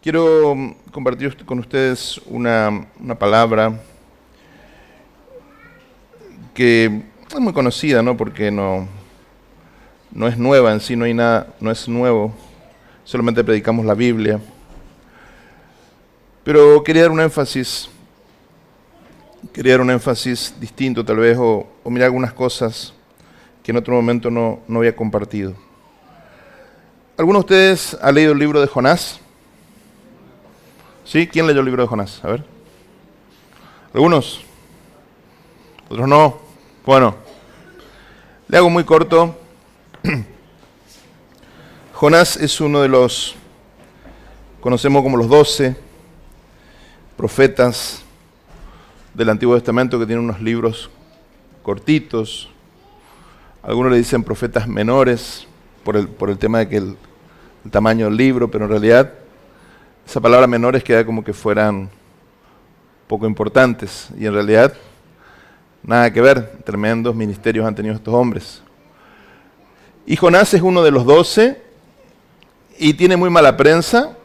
Quiero compartir con ustedes una palabra que es muy conocida, ¿no? Porque no es nueva en sí, no hay nada, no es nuevo, solamente predicamos la Biblia. Pero quería dar un énfasis distinto tal vez, o mirar algunas cosas que en otro momento no había compartido. ¿Alguno de ustedes ha leído el libro de Jonás? ¿Sí? ¿Quién leyó el libro de Jonás? A ver. ¿Algunos? ¿Otros no? Bueno, le hago muy corto. Jonás es uno de los, conocemos como los 12 profetas del Antiguo Testamento, que tienen unos libros cortitos. Algunos le dicen profetas menores por el tema de que el tamaño del libro, pero en realidad esa palabra menores queda como que fueran poco importantes, y en realidad nada que ver. Tremendos ministerios han tenido estos hombres. Y Jonás es uno de los 12 y tiene muy mala prensa,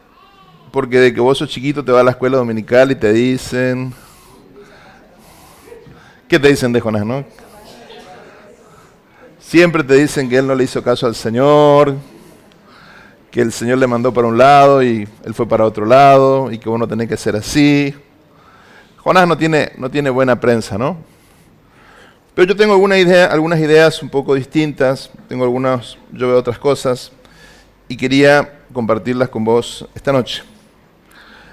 porque de que vos sos chiquito te vas a la escuela dominical y te dicen... ¿Qué te dicen de Jonás, no? Siempre te dicen que él no le hizo caso al Señor, que el Señor le mandó para un lado y él fue para otro lado, y que vos no tenés que ser así. Jonás no tiene buena prensa, ¿no? Pero yo tengo algunas ideas un poco distintas, yo veo otras cosas, y quería compartirlas con vos esta noche.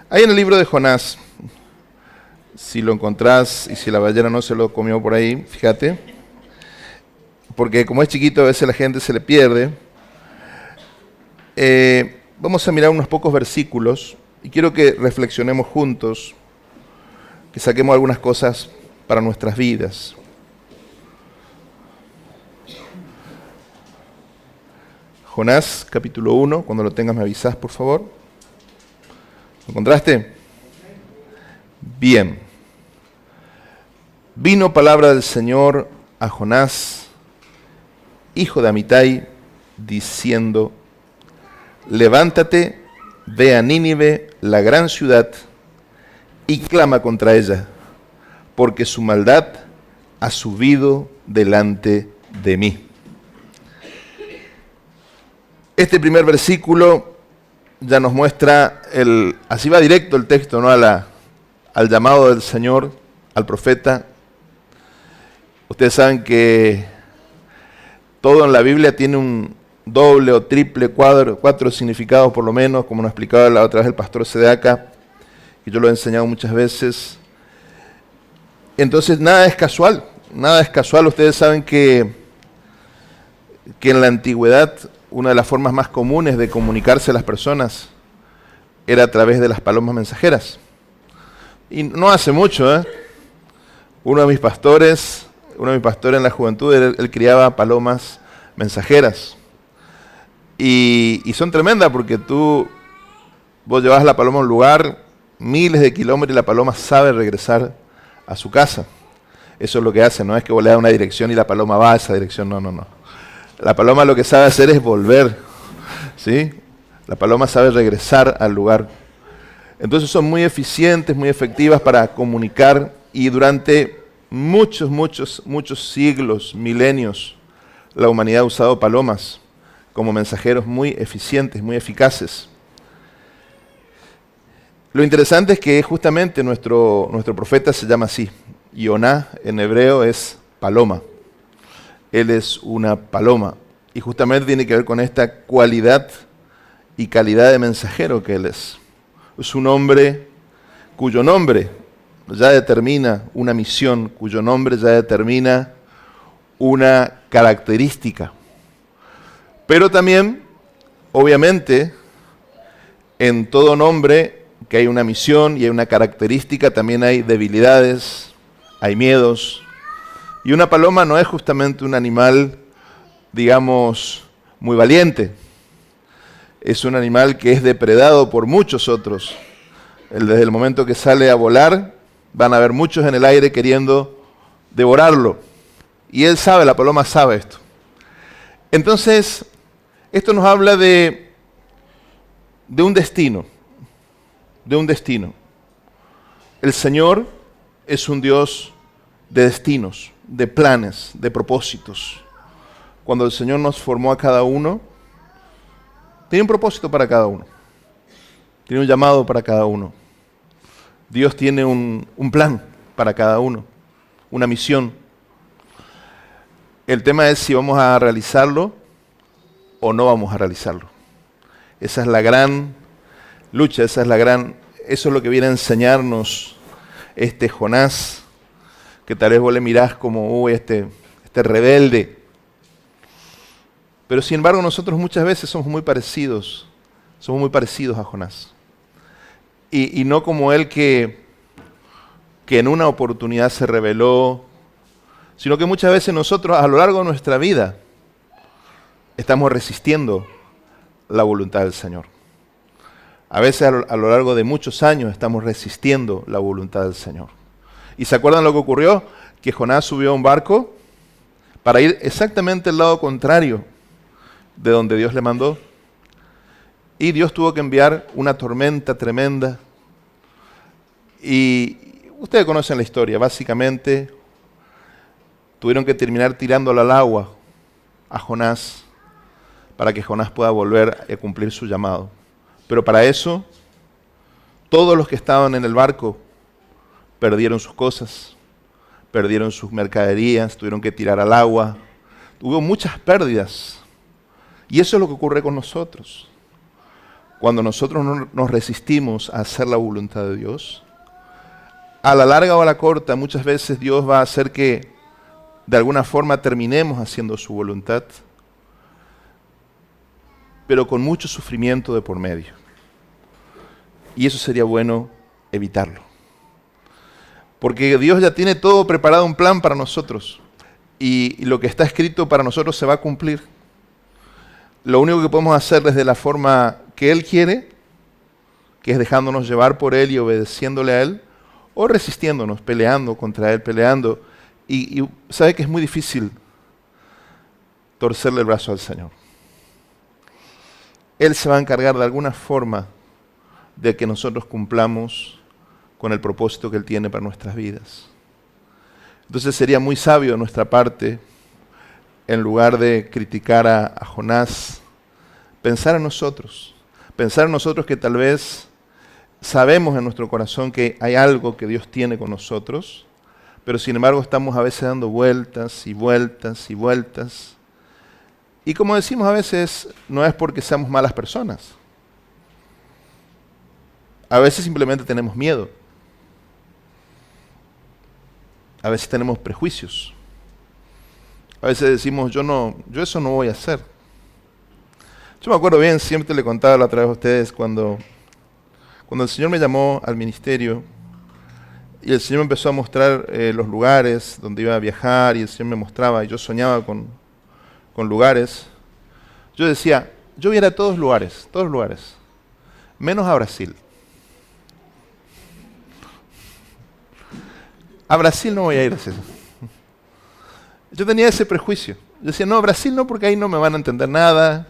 Ahí en el libro de Jonás, si lo encontrás y si la ballena no se lo comió por ahí, fíjate, porque como es chiquito a veces la gente se le pierde. Vamos a mirar unos pocos versículos y quiero que reflexionemos juntos, que saquemos algunas cosas para nuestras vidas. Jonás, capítulo 1, cuando lo tengas me avisás, por favor. ¿Lo encontraste? Bien. Vino palabra del Señor a Jonás, hijo de Amitai, diciendo: levántate, ve a Nínive, la gran ciudad, y clama contra ella, porque su maldad ha subido delante de mí. Este primer versículo ya nos muestra, así va directo el texto, ¿no? al llamado del Señor, al profeta. Ustedes saben que todo en la Biblia tiene un doble o triple, cuatro significados por lo menos, como nos explicaba la otra vez el pastor Sedeaca, que yo lo he enseñado muchas veces. Entonces nada es casual. Ustedes saben que en la antigüedad una de las formas más comunes de comunicarse a las personas era a través de las palomas mensajeras. Y no hace mucho, uno de mis pastores en la juventud, él criaba palomas mensajeras. Y son tremendas porque vos llevas la paloma a un lugar, miles de kilómetros, y la paloma sabe regresar a su casa. Eso es lo que hace, no es que vos le das una dirección y la paloma va a esa dirección, no. La paloma lo que sabe hacer es volver, ¿sí? La paloma sabe regresar al lugar. Entonces son muy eficientes, muy efectivas para comunicar, y durante muchos siglos, milenios, la humanidad ha usado palomas como mensajeros muy eficientes, muy eficaces. Lo interesante es que justamente nuestro profeta se llama así. Yoná en hebreo es paloma. Él es una paloma. Y justamente tiene que ver con esta cualidad y calidad de mensajero que él es. Es un hombre cuyo nombre ya determina una misión, cuyo nombre ya determina una característica. Pero también, obviamente, en todo nombre que hay una misión y hay una característica, también hay debilidades, hay miedos. Y una paloma no es justamente un animal, digamos, muy valiente. Es un animal que es depredado por muchos otros. Desde el momento que sale a volar, van a haber muchos en el aire queriendo devorarlo. Y la paloma sabe esto. Entonces, esto nos habla de un destino. de un destino. El Señor es un Dios de destinos, de planes, de propósitos. Cuando el Señor nos formó a cada uno, tiene un propósito para cada uno. Tiene un llamado para cada uno. Dios tiene un plan para cada uno, una misión. El tema es si vamos a realizarlo o no vamos a realizarlo. Esa es la gran lucha, eso es lo que viene a enseñarnos este Jonás, que tal vez vos le mirás como, este rebelde. Pero sin embargo nosotros muchas veces somos muy parecidos a Jonás. Y no como él que en una oportunidad se rebeló, sino que muchas veces nosotros a lo largo de nuestra vida estamos resistiendo la voluntad del Señor. A veces a lo largo de muchos años estamos resistiendo la voluntad del Señor. ¿Y se acuerdan lo que ocurrió? Que Jonás subió a un barco para ir exactamente al lado contrario de donde Dios le mandó. Y Dios tuvo que enviar una tormenta tremenda. Y ustedes conocen la historia. Básicamente, tuvieron que terminar tirándolo al agua a Jonás para que Jonás pueda volver a cumplir su llamado. Pero para eso, todos los que estaban en el barco perdieron sus cosas, perdieron sus mercaderías, tuvieron que tirar al agua. Hubo muchas pérdidas. Y eso es lo que ocurre con nosotros. Cuando nosotros nos resistimos a hacer la voluntad de Dios, a la larga o a la corta, muchas veces Dios va a hacer que de alguna forma terminemos haciendo su voluntad, pero con mucho sufrimiento de por medio. Y eso sería bueno evitarlo. Porque Dios ya tiene todo preparado, un plan para nosotros. Y lo que está escrito para nosotros se va a cumplir. Lo único que podemos hacer desde la forma que Él quiere, que es dejándonos llevar por Él y obedeciéndole a Él, o resistiéndonos, peleando contra Él, peleando. Y sabe que es muy difícil torcerle el brazo al Señor. Él se va a encargar de alguna forma de que nosotros cumplamos con el propósito que Él tiene para nuestras vidas. Entonces sería muy sabio de nuestra parte, en lugar de criticar a Jonás, pensar en nosotros que tal vez sabemos en nuestro corazón que hay algo que Dios tiene con nosotros, pero sin embargo estamos a veces dando vueltas y vueltas y vueltas. Y como decimos a veces, no es porque seamos malas personas. A veces simplemente tenemos miedo. A veces tenemos prejuicios. A veces decimos, yo eso no voy a hacer. Yo me acuerdo bien, siempre le contaba la otra vez a ustedes, cuando el Señor me llamó al ministerio y el Señor me empezó a mostrar los lugares donde iba a viajar, y el Señor me mostraba, y yo soñaba con lugares. Yo decía, yo voy a ir a todos lugares, menos a Brasil. A Brasil no voy a ir, así. Yo tenía ese prejuicio. Yo decía, no, Brasil no, porque ahí no me van a entender nada.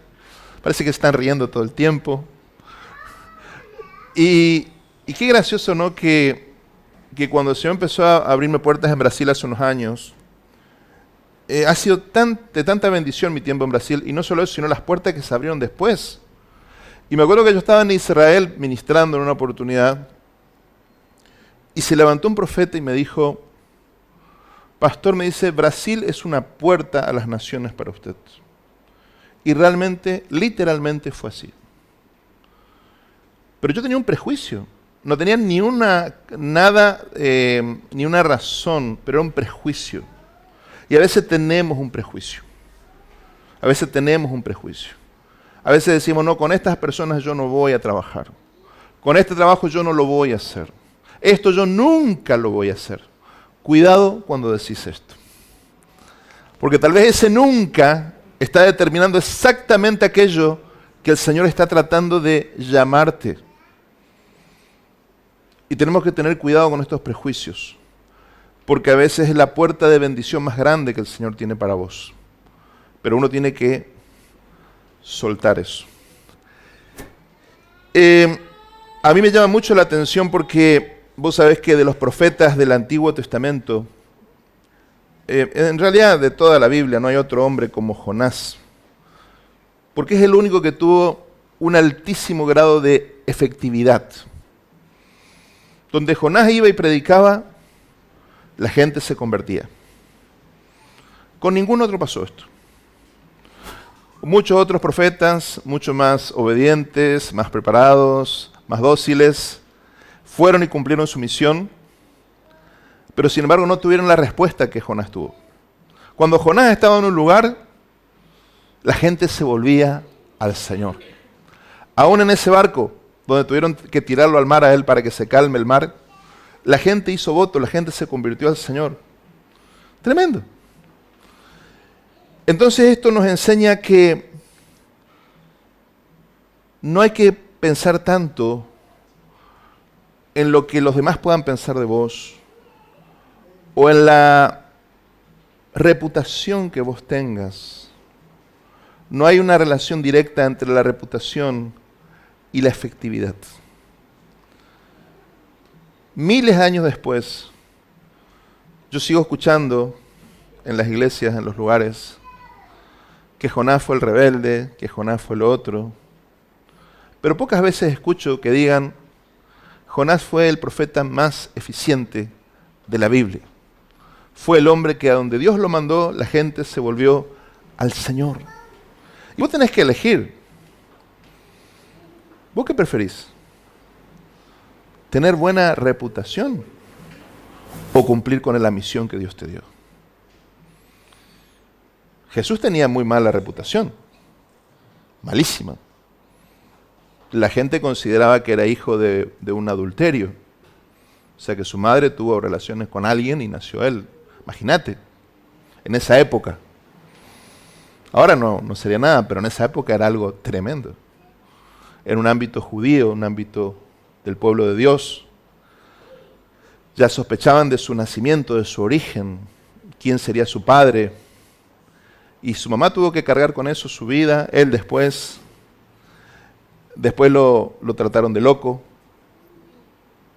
Parece que están riendo todo el tiempo. Y qué gracioso, ¿no? Que cuando el Señor empezó a abrirme puertas en Brasil hace unos años, ha sido de tanta bendición mi tiempo en Brasil. Y no solo eso, sino las puertas que se abrieron después. Y me acuerdo que yo estaba en Israel ministrando en una oportunidad, y se levantó un profeta y me dijo, pastor, me dice, Brasil es una puerta a las naciones para usted. Y realmente, literalmente fue así. Pero yo tenía un prejuicio. No tenía ni una razón, pero era un prejuicio. Y a veces tenemos un prejuicio. A veces decimos, no, con estas personas yo no voy a trabajar. Con este trabajo yo no lo voy a hacer. Esto yo nunca lo voy a hacer. Cuidado cuando decís esto. Porque tal vez ese nunca está determinando exactamente aquello que el Señor está tratando de llamarte. Y tenemos que tener cuidado con estos prejuicios. Porque a veces es la puerta de bendición más grande que el Señor tiene para vos. Pero uno tiene que soltar eso. A mí me llama mucho la atención porque vos sabés que de los profetas del Antiguo Testamento, en realidad de toda la Biblia no hay otro hombre como Jonás, porque es el único que tuvo un altísimo grado de efectividad. Donde Jonás iba y predicaba, la gente se convertía. Con ningún otro pasó esto. Muchos otros profetas, mucho más obedientes, más preparados, más dóciles, fueron y cumplieron su misión, pero sin embargo no tuvieron la respuesta que Jonás tuvo. Cuando Jonás estaba en un lugar, la gente se volvía al Señor. Aún en ese barco, donde tuvieron que tirarlo al mar a él para que se calme el mar, la gente hizo voto, la gente se convirtió al Señor. Tremendo. Entonces esto nos enseña que no hay que pensar tanto en lo que los demás puedan pensar de vos o en la reputación que vos tengas. No hay una relación directa entre la reputación y la efectividad. Miles de años después, yo sigo escuchando en las iglesias, en los lugares, que Jonás fue el rebelde, que Jonás fue el otro. Pero pocas veces escucho que digan, Jonás fue el profeta más eficiente de la Biblia. Fue el hombre que a donde Dios lo mandó, la gente se volvió al Señor. Y vos tenés que elegir. ¿Vos qué preferís? ¿Tener buena reputación o cumplir con la misión que Dios te dio? Jesús tenía muy mala reputación, malísima. La gente consideraba que era hijo de un adulterio, o sea que su madre tuvo relaciones con alguien y nació él. Imagínate, en esa época. Ahora no sería nada, pero en esa época era algo tremendo. En un ámbito judío, un ámbito del pueblo de Dios. Ya sospechaban de su nacimiento, de su origen, quién sería su padre. Y su mamá tuvo que cargar con eso su vida, él después lo trataron de loco,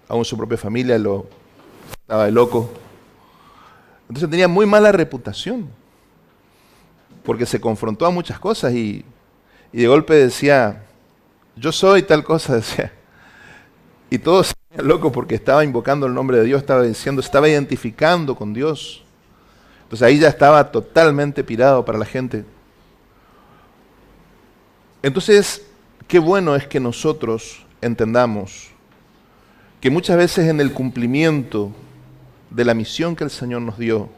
aún su propia familia lo trataba de loco. Entonces tenía muy mala reputación, porque se confrontó a muchas cosas y de golpe decía, yo soy tal cosa, decía. Y todos se venían locos porque estaba invocando el nombre de Dios, estaba diciendo, estaba identificando con Dios. Entonces ahí ya estaba totalmente pirado para la gente. Entonces, qué bueno es que nosotros entendamos que muchas veces en el cumplimiento de la misión que el Señor nos dio,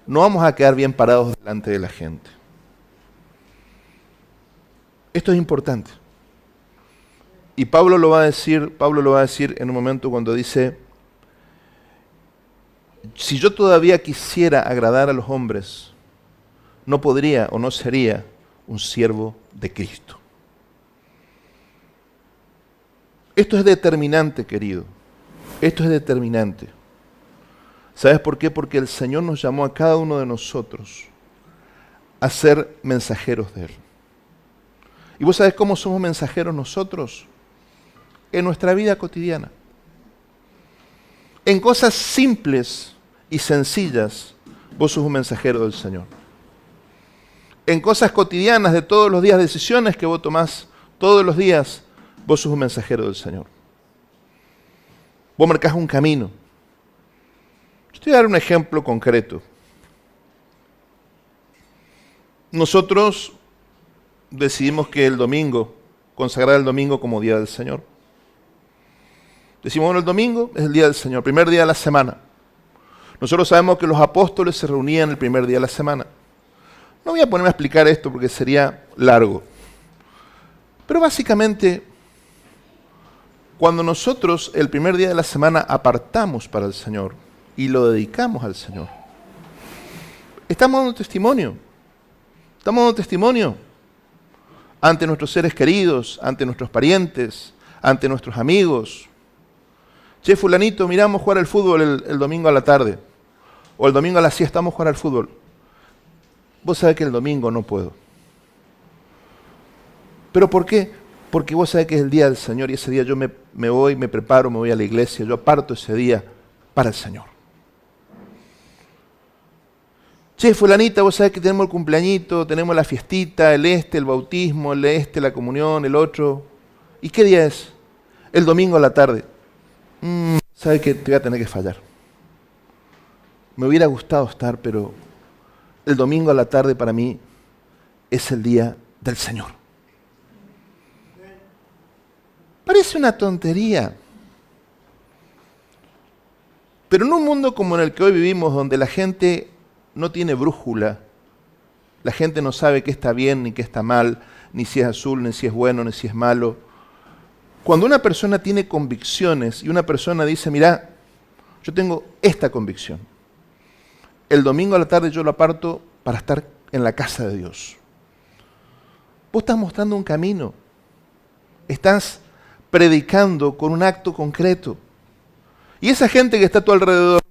no vamos a quedar bien parados delante de la gente. Esto es importante. Y Pablo lo va a decir en un momento cuando dice, si yo todavía quisiera agradar a los hombres, no podría o no sería un siervo de Cristo. Esto es determinante, querido. Esto es determinante. ¿Sabes por qué? Porque el Señor nos llamó a cada uno de nosotros a ser mensajeros de Él. ¿Y vos sabés cómo somos mensajeros nosotros? En nuestra vida cotidiana. En cosas simples y sencillas, vos sos un mensajero del Señor. En cosas cotidianas de todos los días, decisiones que vos tomás todos los días, vos sos un mensajero del Señor. Vos marcás un camino. Yo te voy a dar un ejemplo concreto. Nosotros decidimos que el domingo, consagrar el domingo como día del Señor. Decimos, bueno, el domingo es el día del Señor, primer día de la semana. Nosotros sabemos que los apóstoles se reunían el primer día de la semana. No voy a ponerme a explicar esto porque sería largo. Pero básicamente, cuando nosotros el primer día de la semana apartamos para el Señor y lo dedicamos al Señor, estamos dando testimonio. Estamos dando testimonio ante nuestros seres queridos, ante nuestros parientes, ante nuestros amigos. Che, fulanito, miramos jugar al fútbol el domingo a la tarde. O el domingo a la siesta vamos a jugar al fútbol. Vos sabés que el domingo no puedo. ¿Pero por qué? Porque vos sabés que es el día del Señor y ese día yo me voy, me preparo, me voy a la iglesia, yo aparto ese día para el Señor. Che, fulanita, vos sabés que tenemos el cumpleañito, tenemos la fiestita, el bautismo, la comunión, el otro. ¿Y qué día es? El domingo a la tarde. ¿Sabes que te voy a tener que fallar? Me hubiera gustado estar, pero el domingo a la tarde para mí es el día del Señor. Parece una tontería. Pero en un mundo como en el que hoy vivimos, donde la gente no tiene brújula, la gente no sabe qué está bien ni qué está mal, ni si es azul, ni si es bueno, ni si es malo. Cuando una persona tiene convicciones y una persona dice, mira, yo tengo esta convicción, el domingo a la tarde yo lo aparto para estar en la casa de Dios. Vos estás mostrando un camino, estás predicando con un acto concreto. Y esa gente que está a tu alrededor,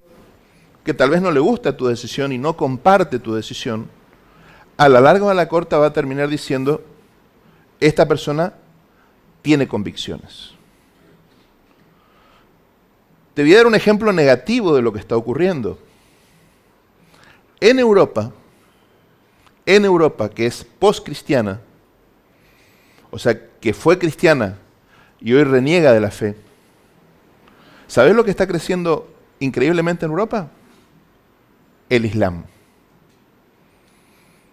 que tal vez no le gusta tu decisión y no comparte tu decisión, a la larga o a la corta va a terminar diciendo, esta persona tiene convicciones. Te voy a dar un ejemplo negativo de lo que está ocurriendo. En Europa, que es post-cristiana, o sea, que fue cristiana y hoy reniega de la fe, ¿sabés lo que está creciendo increíblemente en Europa? El Islam.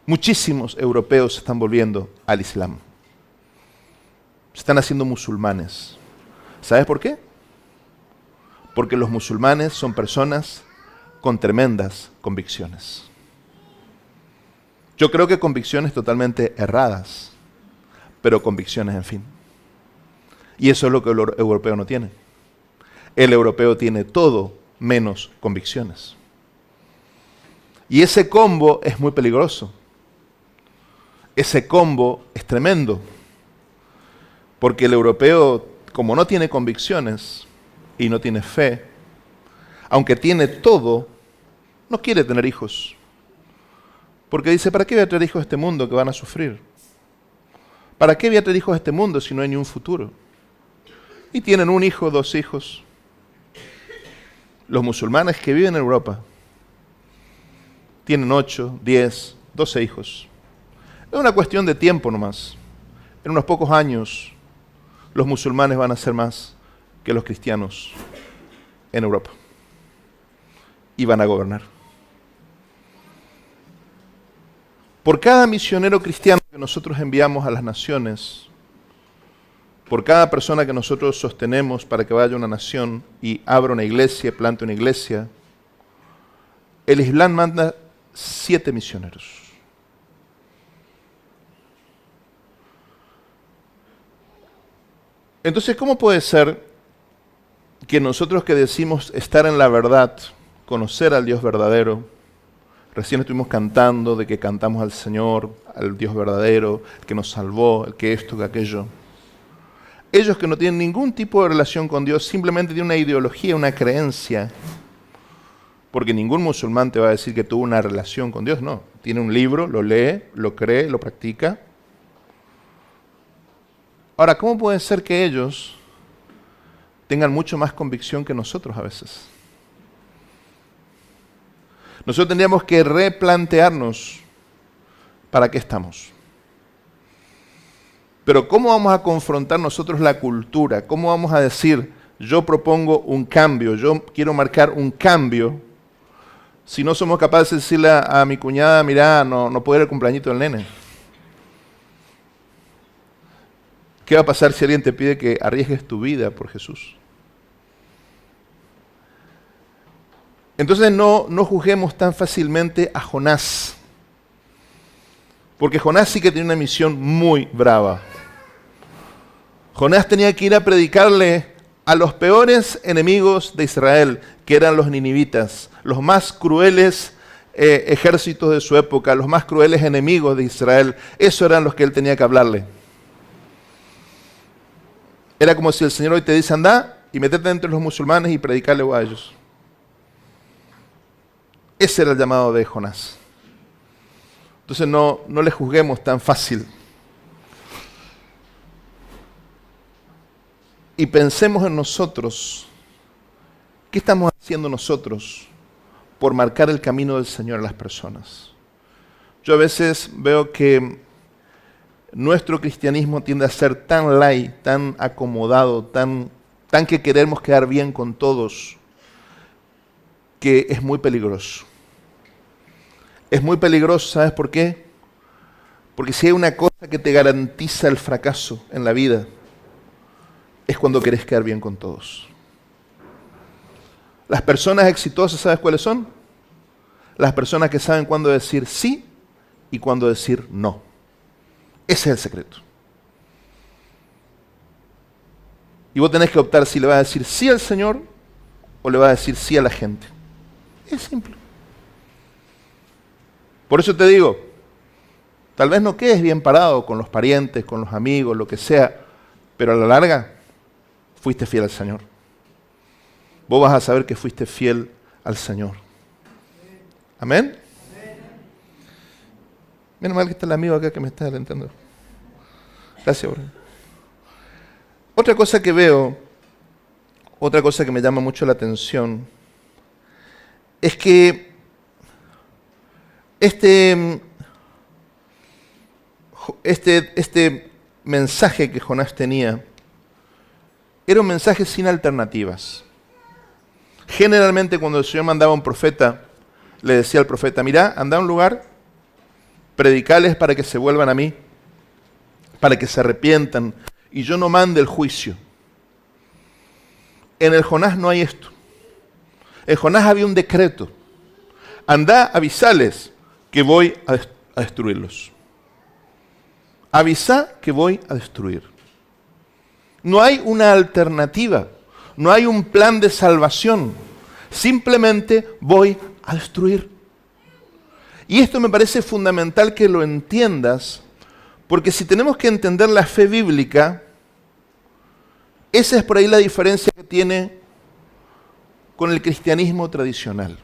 Muchísimos europeos se están volviendo al Islam. Se están haciendo musulmanes. ¿Sabes por qué? Porque los musulmanes son personas con tremendas convicciones. Yo creo que convicciones totalmente erradas, pero convicciones, en fin. Y eso es lo que el europeo no tiene. El europeo tiene todo menos convicciones. Y ese combo es muy peligroso. Ese combo es tremendo. Porque el europeo, como no tiene convicciones y no tiene fe, aunque tiene todo, no quiere tener hijos. Porque dice, ¿para qué voy a traer hijos a este mundo que van a sufrir? ¿Para qué voy a traer hijos a este mundo si no hay ni un futuro? Y tienen un hijo, 2 hijos. Los musulmanes que viven en Europa tienen 8, 10, 12 hijos. Es una cuestión de tiempo nomás. En unos pocos años, los musulmanes van a ser más que los cristianos en Europa. Y van a gobernar. Por cada misionero cristiano que nosotros enviamos a las naciones, por cada persona que nosotros sostenemos para que vaya a una nación y abra una iglesia, plante una iglesia, el Islam manda 7 misioneros. Entonces, ¿cómo puede ser que nosotros que decimos estar en la verdad, conocer al Dios verdadero, recién estuvimos cantando de que cantamos al Señor, al Dios verdadero, el que nos salvó, el que esto, que aquello, ellos que no tienen ningún tipo de relación con Dios, simplemente tienen una ideología, una creencia, porque ningún musulmán te va a decir que tuvo una relación con Dios, no. Tiene un libro, lo lee, lo cree, lo practica. Ahora, ¿cómo puede ser que ellos tengan mucho más convicción que nosotros a veces? Nosotros tendríamos que replantearnos para qué estamos. Pero ¿cómo vamos a confrontar nosotros la cultura? ¿Cómo vamos a decir, yo propongo un cambio, yo quiero marcar un cambio, si no somos capaces de decirle a mi cuñada, mirá, no puedo ir al cumpleañito del nene? ¿Qué va a pasar si alguien te pide que arriesgues tu vida por Jesús? Entonces no juzguemos tan fácilmente a Jonás, porque Jonás sí que tiene una misión muy brava. Jonás tenía que ir a predicarle a los peores enemigos de Israel, que eran los ninivitas, los más crueles ejércitos de su época, los más crueles enemigos de Israel. Esos eran los que él tenía que hablarle. Era como si el Señor hoy te dice, anda y metete entre los musulmanes y predicarle a ellos. Ese era el llamado de Jonás. Entonces no le juzguemos tan fácil. y pensemos en nosotros. ¿Qué estamos haciendo nosotros por marcar el camino del Señor a las personas? Yo a veces veo que nuestro cristianismo tiende a ser tan light, tan acomodado, tan que queremos quedar bien con todos, que es muy peligroso. Es muy peligroso, ¿sabes por qué? Porque si hay una cosa que te garantiza el fracaso en la vida, es cuando querés quedar bien con todos. Las personas exitosas, ¿sabes cuáles son? Las personas que saben cuándo decir sí y cuándo decir no. Ese es el secreto. Y vos tenés que optar si le vas a decir sí al Señor o le vas a decir sí a la gente. Es simple. Por eso te digo, tal vez no quedes bien parado con los parientes, con los amigos, lo que sea, pero a la larga fuiste fiel al Señor. Vos vas a saber que fuiste fiel al Señor. ¿Amén? Menos mal que está el amigo acá que me está alentando. Gracias, bro. Otra cosa que veo, otra cosa que me llama mucho la atención, es que este mensaje que Jonás tenía era un mensaje sin alternativas. Generalmente cuando el Señor mandaba a un profeta, le decía al profeta, mirá, anda a un lugar, predicales para que se vuelvan a mí, para que se arrepientan, y yo no mande el juicio. En el Jonás no hay esto. En Jonás había un decreto. Andá, avisales que voy a destruirlos. Avisá que voy a destruir. No hay una alternativa. No hay un plan de salvación. Simplemente voy a destruir. Y esto me parece fundamental que lo entiendas, porque si tenemos que entender la fe bíblica, esa es por ahí la diferencia que tiene con el cristianismo tradicional.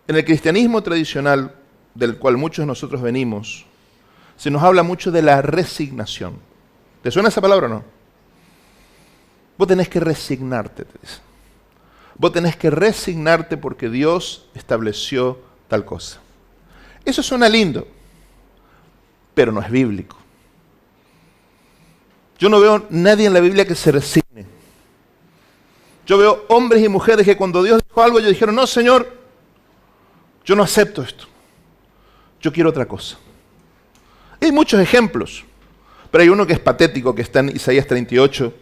En el cristianismo tradicional, del cual muchos de nosotros venimos, se nos habla mucho de la resignación. ¿Te suena esa palabra o no? Vos tenés que resignarte, te dice. Vos tenés que resignarte porque Dios estableció tal cosa. Eso suena lindo, pero no es bíblico. Yo no veo nadie en la Biblia que se resigne. Yo veo hombres y mujeres que cuando Dios dijo algo, ellos dijeron, no, Señor, yo no acepto esto. Yo quiero otra cosa. Hay muchos ejemplos, pero hay uno que es patético, que está en Isaías 38.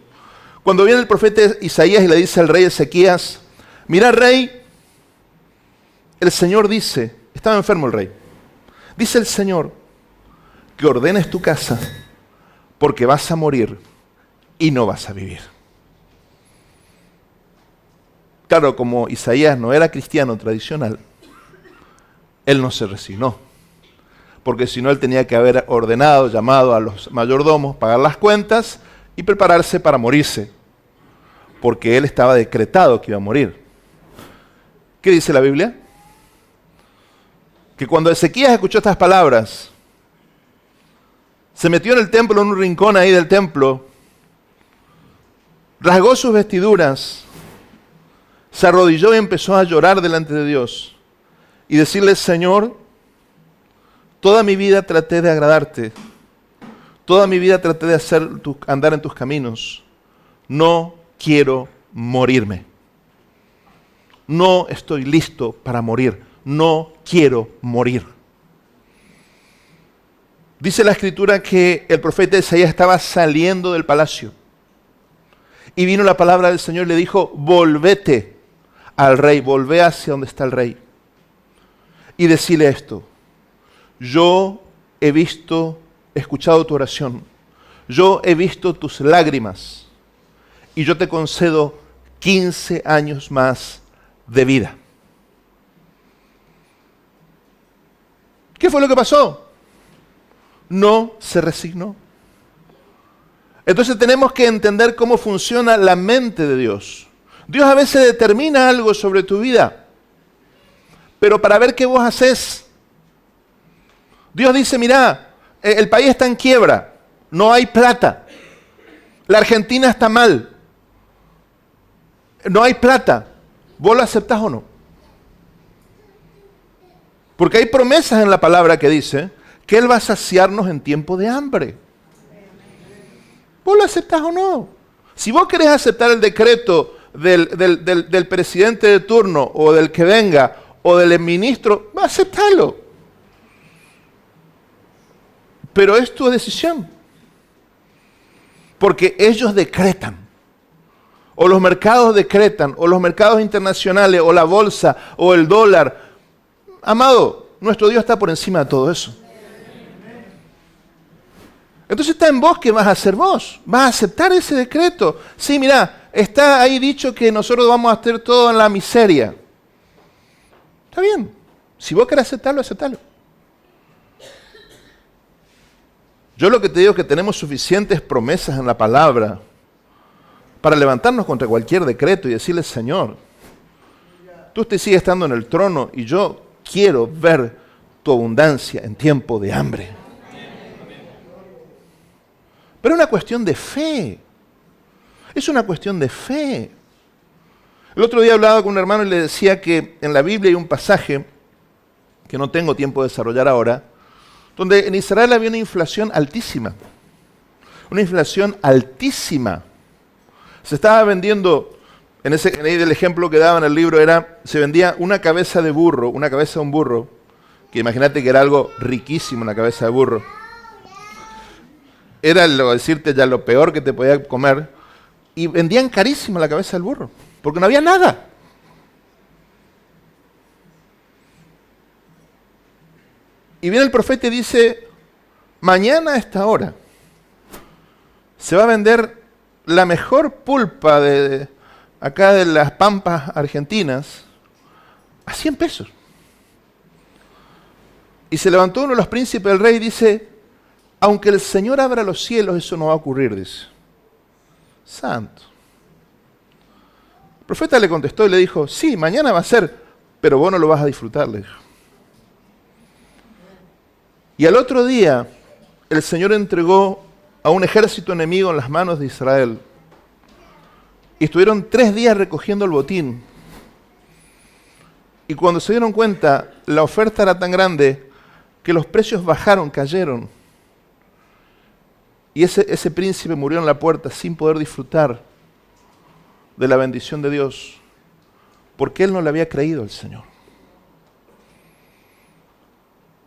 Cuando viene el profeta Isaías y le dice al rey Ezequías, mira, rey, el Señor dice, estaba enfermo el rey, dice el Señor, que ordenes tu casa, porque vas a morir y no vas a vivir. Claro, como Isaías no era cristiano tradicional, él no se resignó. Porque si no, él tenía que haber ordenado, llamado a los mayordomos, pagar las cuentas y prepararse para morirse. Porque él estaba decretado que iba a morir. ¿Qué dice la Biblia? Que cuando Ezequías escuchó estas palabras, se metió en el templo, en un rincón ahí del templo, rasgó sus vestiduras, se arrodilló y empezó a llorar delante de Dios y decirle, Señor, toda mi vida traté de agradarte, toda mi vida traté de andar en tus caminos, no quiero morirme, no estoy listo para morir, no quiero morir. Dice la Escritura que el profeta Isaías estaba saliendo del palacio y vino la palabra del Señor y le dijo, volvete al rey, volvé hacia donde está el rey y decile esto, yo he escuchado tu oración, yo he visto tus lágrimas y yo te concedo 15 años más de vida. ¿Qué fue lo que pasó? No se resignó. Entonces tenemos que entender cómo funciona la mente de Dios. Dios a veces determina algo sobre tu vida, pero para ver qué vos haces. Dios dice, mira, el país está en quiebra, no hay plata. La Argentina está mal. No hay plata. ¿Vos lo aceptás o no? Porque hay promesas en la palabra que dice que Él va a saciarnos en tiempo de hambre. ¿Vos lo aceptás o no? Si vos querés aceptar el decreto del presidente de turno o del que venga o del ministro, aceptalo. Pero es tu decisión. Porque ellos decretan. O los mercados decretan, o los mercados internacionales, o la bolsa, o el dólar. Amado, nuestro Dios está por encima de todo eso. Entonces está en vos que vas a hacer vos. Vas a aceptar ese decreto. Sí, mirá, está ahí dicho que nosotros vamos a hacer todo en la miseria. Está bien. Si vos querés aceptarlo, aceptalo. Yo lo que te digo es que tenemos suficientes promesas en la palabra para levantarnos contra cualquier decreto y decirle, Señor, tú te sigues estando en el trono y yo quiero ver tu abundancia en tiempo de hambre. Pero es una cuestión de fe. Es una cuestión de fe. El otro día hablaba con un hermano y le decía que en la Biblia hay un pasaje que no tengo tiempo de desarrollar ahora, donde en Israel había una inflación altísima. Una inflación altísima. Se estaba vendiendo, en el ejemplo que daba en el libro se vendía una cabeza de burro, una cabeza de un burro, que imagínate que era algo riquísimo una cabeza de burro. Era decirte ya lo peor que te podía comer, y vendían carísimo la cabeza del burro, porque no había nada. Y viene el profeta y dice, mañana a esta hora se va a vender la mejor pulpa de acá de las pampas argentinas a 100 pesos. Y se levantó uno de los príncipes del rey y dice, aunque el Señor abra los cielos, eso no va a ocurrir, dice. Santo. El profeta le contestó y le dijo, sí, mañana va a ser, pero vos no lo vas a disfrutar, le dijo. Y al otro día, el Señor entregó a un ejército enemigo en las manos de Israel. Y estuvieron 3 días recogiendo el botín. Y cuando se dieron cuenta, la oferta era tan grande que los precios bajaron, cayeron. Y ese príncipe murió en la puerta sin poder disfrutar de la bendición de Dios, porque él no le había creído al Señor.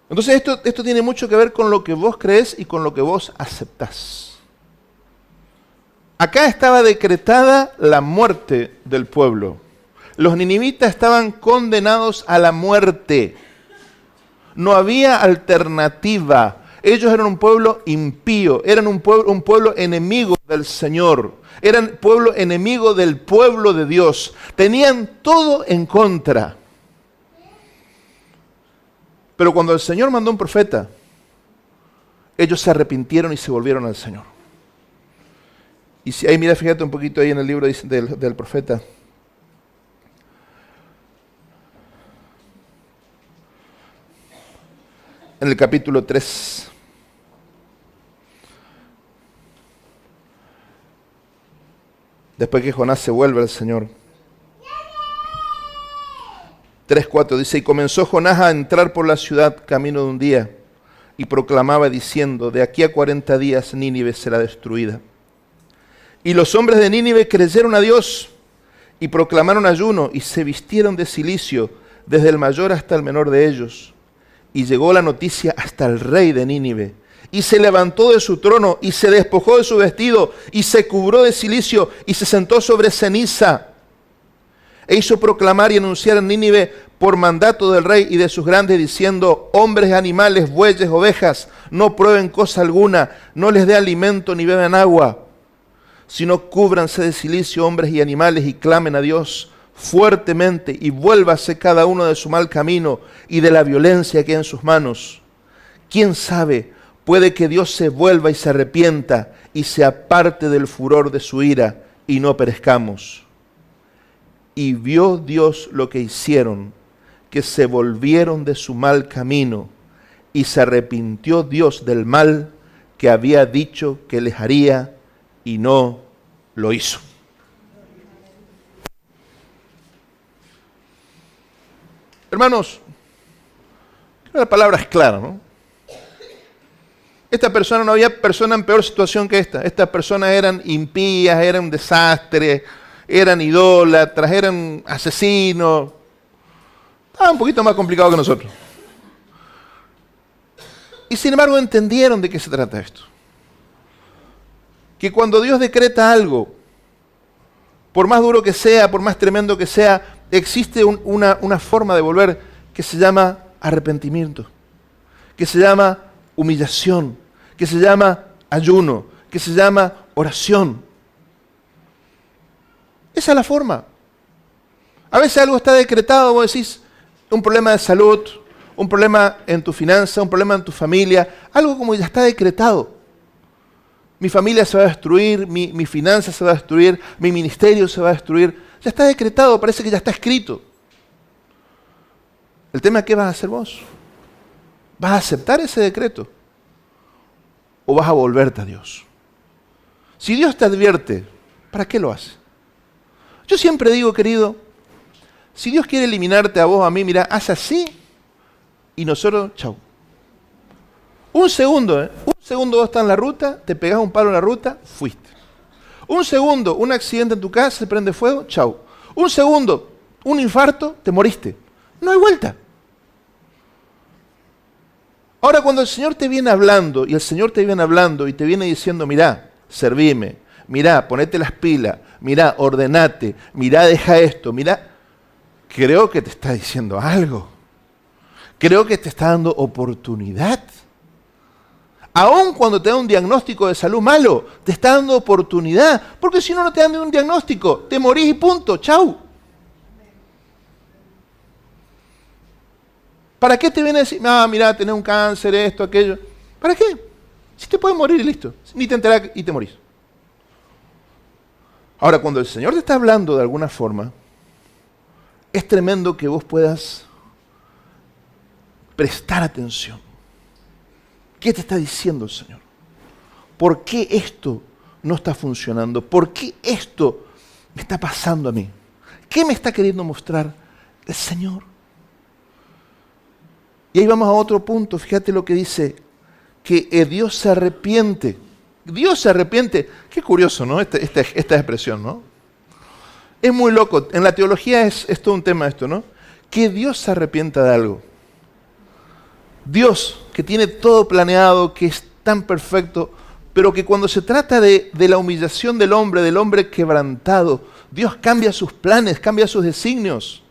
Entonces esto tiene mucho que ver con lo que vos crees y con lo que vos aceptás. Acá estaba decretada la muerte del pueblo. Los ninivitas estaban condenados a la muerte. No había alternativa. Ellos eran un pueblo impío, eran un pueblo enemigo del Señor, eran pueblo enemigo del pueblo de Dios. Tenían todo en contra. Pero cuando el Señor mandó un profeta, ellos se arrepintieron y se volvieron al Señor. Y si ahí mira, fíjate un poquito ahí en el libro del profeta. En el capítulo 3. Después que Jonás se vuelve al Señor. 3:4 dice, y comenzó Jonás a entrar por la ciudad camino de un día, y proclamaba diciendo, de aquí a 40 días Nínive será destruida. Y los hombres de Nínive creyeron a Dios, y proclamaron ayuno, y se vistieron de cilicio, desde el mayor hasta el menor de ellos. Y llegó la noticia hasta el rey de Nínive, y se levantó de su trono, y se despojó de su vestido, y se cubrió de cilicio, y se sentó sobre ceniza. E hizo proclamar y anunciar en Nínive por mandato del rey y de sus grandes, diciendo, hombres, animales, bueyes, ovejas, no prueben cosa alguna, no les dé alimento ni beban agua, sino cúbranse de cilicio hombres y animales y clamen a Dios fuertemente y vuélvase cada uno de su mal camino y de la violencia que hay en sus manos. ¿Quién sabe? Puede que Dios se vuelva y se arrepienta y se aparte del furor de su ira y no perezcamos. Y vio Dios lo que hicieron, que se volvieron de su mal camino, y se arrepintió Dios del mal que había dicho que les haría, y no lo hizo. Hermanos, la palabra es clara, ¿no? Esta persona, no había persona en peor situación que esta. Estas personas eran impías, eran un desastre, eran idólatras, eran asesinos. Estaba un poquito más complicado que nosotros. Y sin embargo entendieron de qué se trata esto. Que cuando Dios decreta algo, por más duro que sea, por más tremendo que sea, existe una forma de volver que se llama arrepentimiento, que se llama humillación, que se llama ayuno, que se llama oración. Esa es la forma. A veces algo está decretado, vos decís, un problema de salud, un problema en tu finanza, un problema en tu familia, algo como ya está decretado. Mi familia se va a destruir, mi finanza se va a destruir, mi ministerio se va a destruir. Ya está decretado, parece que ya está escrito. El tema es qué vas a hacer vos. ¿Vas a aceptar ese decreto? ¿O vas a volverte a Dios? Si Dios te advierte, ¿para qué lo hace? Yo siempre digo, querido, si Dios quiere eliminarte a vos, a mí, mira, haz así y nosotros, chau. Un segundo, un segundo vos estás en la ruta, te pegás un palo en la ruta, fuiste. Un segundo, un accidente en tu casa, se prende fuego, chau. Un segundo, un infarto, te moriste. No hay vuelta. Ahora, cuando el Señor te viene hablando, y el Señor te viene hablando y te viene diciendo, mirá, servime, mirá, ponete las pilas, mirá, ordenate, mirá, deja esto, mirá, creo que te está diciendo algo. Creo que te está dando oportunidad. Aun cuando te da un diagnóstico de salud malo, te está dando oportunidad. Porque si no, no te dan un diagnóstico, te morís y punto, chau. ¿Para qué te viene a decir, mira, tenés un cáncer, esto, aquello? ¿Para qué? Si te puedes morir y listo. Ni te enterás y te morís. Ahora, cuando el Señor te está hablando de alguna forma, es tremendo que vos puedas prestar atención. ¿Qué te está diciendo el Señor? ¿Por qué esto no está funcionando? ¿Por qué esto me está pasando a mí? ¿Qué me está queriendo mostrar el Señor? Y ahí vamos a otro punto. Fíjate lo que dice, que Dios se arrepiente. Dios se arrepiente. Qué curioso, ¿no? Esta expresión, ¿no? Es muy loco. En la teología es todo un tema esto, ¿no? Que Dios se arrepienta de algo. Dios, que tiene todo planeado, que es tan perfecto, pero que cuando se trata de la humillación del hombre quebrantado, Dios cambia sus planes, cambia sus designios,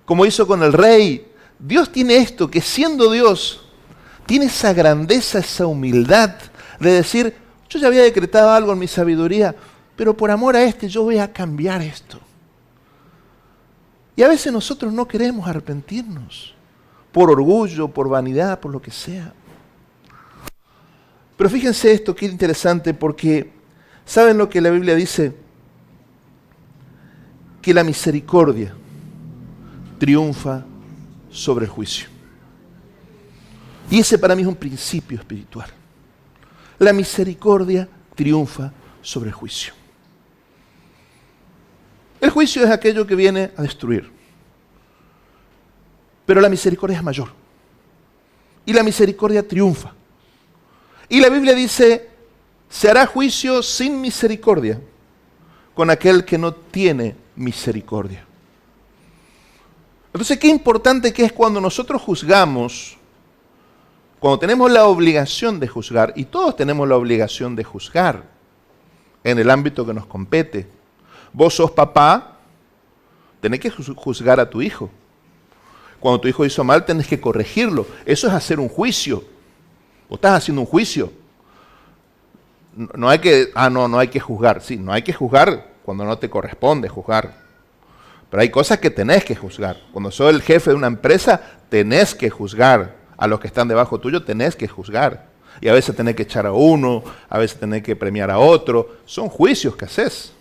como hizo con el rey. Dios tiene esto, que siendo Dios, tiene esa grandeza, esa humildad de decir, yo ya había decretado algo en mi sabiduría, pero por amor a yo voy a cambiar esto. Y a veces nosotros no queremos arrepentirnos, por orgullo, por vanidad, por lo que sea. Pero fíjense esto, qué interesante, porque ¿saben lo que la Biblia dice? Que la misericordia triunfa sobre el juicio. Y ese para mí es un principio espiritual. La misericordia triunfa sobre el juicio. El juicio es aquello que viene a destruir. Pero la misericordia es mayor. Y la misericordia triunfa. Y la Biblia dice, se hará juicio sin misericordia con aquel que no tiene misericordia. Entonces, qué importante que es cuando nosotros juzgamos, cuando tenemos la obligación de juzgar, y todos tenemos la obligación de juzgar en el ámbito que nos compete. Vos sos papá, tenés que juzgar a tu hijo. Cuando tu hijo hizo mal, tenés que corregirlo. Eso es hacer un juicio. Vos estás haciendo un juicio. No hay que, no hay que juzgar. Sí, no hay que juzgar cuando no te corresponde juzgar. Pero hay cosas que tenés que juzgar. Cuando sos el jefe de una empresa, tenés que juzgar. A los que están debajo tuyo, tenés que juzgar. Y a veces tenés que echar a uno, a veces tenés que premiar a otro. Son juicios que haces.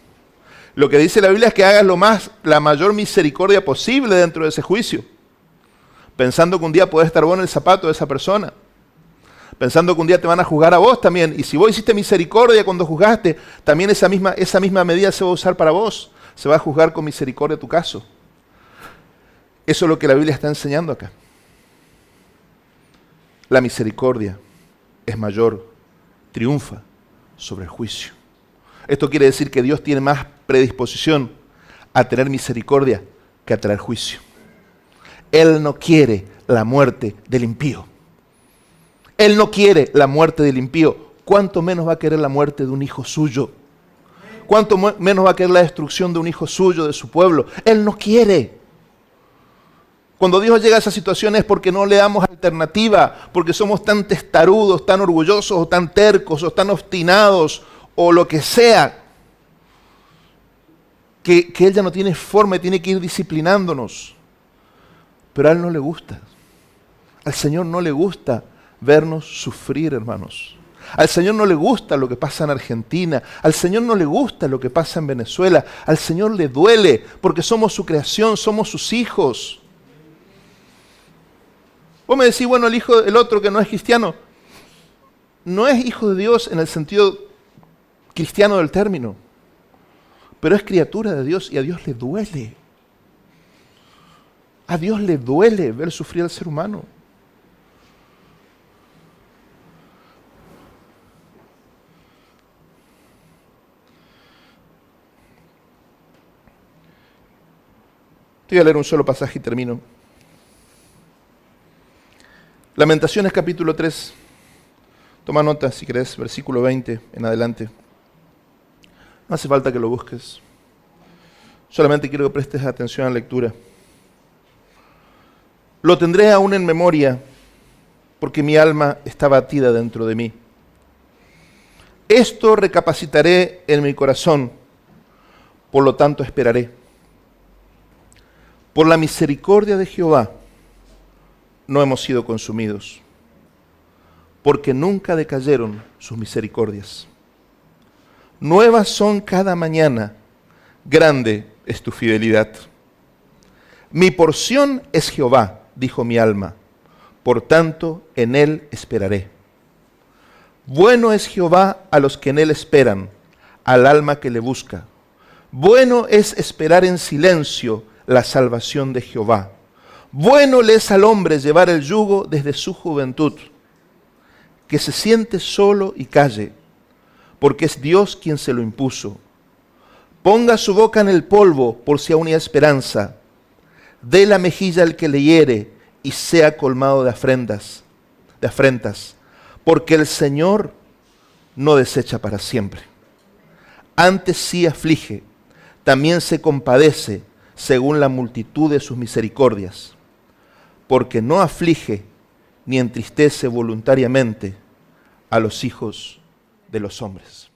Lo que dice la Biblia es que hagas la mayor misericordia posible dentro de ese juicio. Pensando que un día podés estar vos en el zapato de esa persona. pensando que un día te van a juzgar a vos también. Y si vos hiciste misericordia cuando juzgaste, también esa misma medida se va a usar para vos. Se va a juzgar con misericordia tu caso. Eso es lo que la Biblia está enseñando acá. La misericordia es mayor, triunfa sobre el juicio. Esto quiere decir que Dios tiene más predisposición a tener misericordia que a traer juicio. Él no quiere la muerte del impío. Él no quiere la muerte del impío. ¿Cuánto menos va a querer la muerte de un hijo suyo? ¿Cuánto menos va a querer la destrucción de un hijo suyo, de su pueblo? Él no quiere. Cuando Dios llega a esa situación es porque no le damos alternativa, porque somos tan testarudos, tan orgullosos, o tan tercos, o tan obstinados, o lo que sea, que Él ya no tiene forma y tiene que ir disciplinándonos. Pero a Él no le gusta. Al Señor no le gusta vernos sufrir, hermanos. Al Señor no le gusta lo que pasa en Argentina. Al Señor no le gusta lo que pasa en Venezuela. Al Señor le duele porque somos su creación, somos sus hijos. Vos me decís, bueno, el otro que no es cristiano, no es hijo de Dios en el sentido cristiano del término, pero es criatura de Dios y a Dios le duele. A Dios le duele ver sufrir al ser humano. Te voy a leer un solo pasaje y termino. Lamentaciones capítulo 3. Toma nota si querés, versículo 20 en adelante. No hace falta que lo busques. Solamente quiero que prestes atención a la lectura. Lo tendré aún en memoria, porque mi alma está batida dentro de mí. Esto recapacitaré en mi corazón, por lo tanto esperaré. Por la misericordia de Jehová no hemos sido consumidos, porque nunca decayeron sus misericordias. Nuevas son cada mañana, grande es tu fidelidad. Mi porción es Jehová, dijo mi alma, por tanto en Él esperaré. Bueno es Jehová a los que en Él esperan, al alma que le busca. Bueno es esperar en silencio la salvación de Jehová. Bueno le es al hombre llevar el yugo desde su juventud, que se siente solo y calle, porque es Dios quien se lo impuso. Ponga su boca en el polvo por si aún hay esperanza. Dé la mejilla al que le hiere y sea colmado de afrentas, porque el Señor no desecha para siempre. Antes sí aflige, también se compadece según la multitud de sus misericordias, porque no aflige ni entristece voluntariamente a los hijos de los hombres.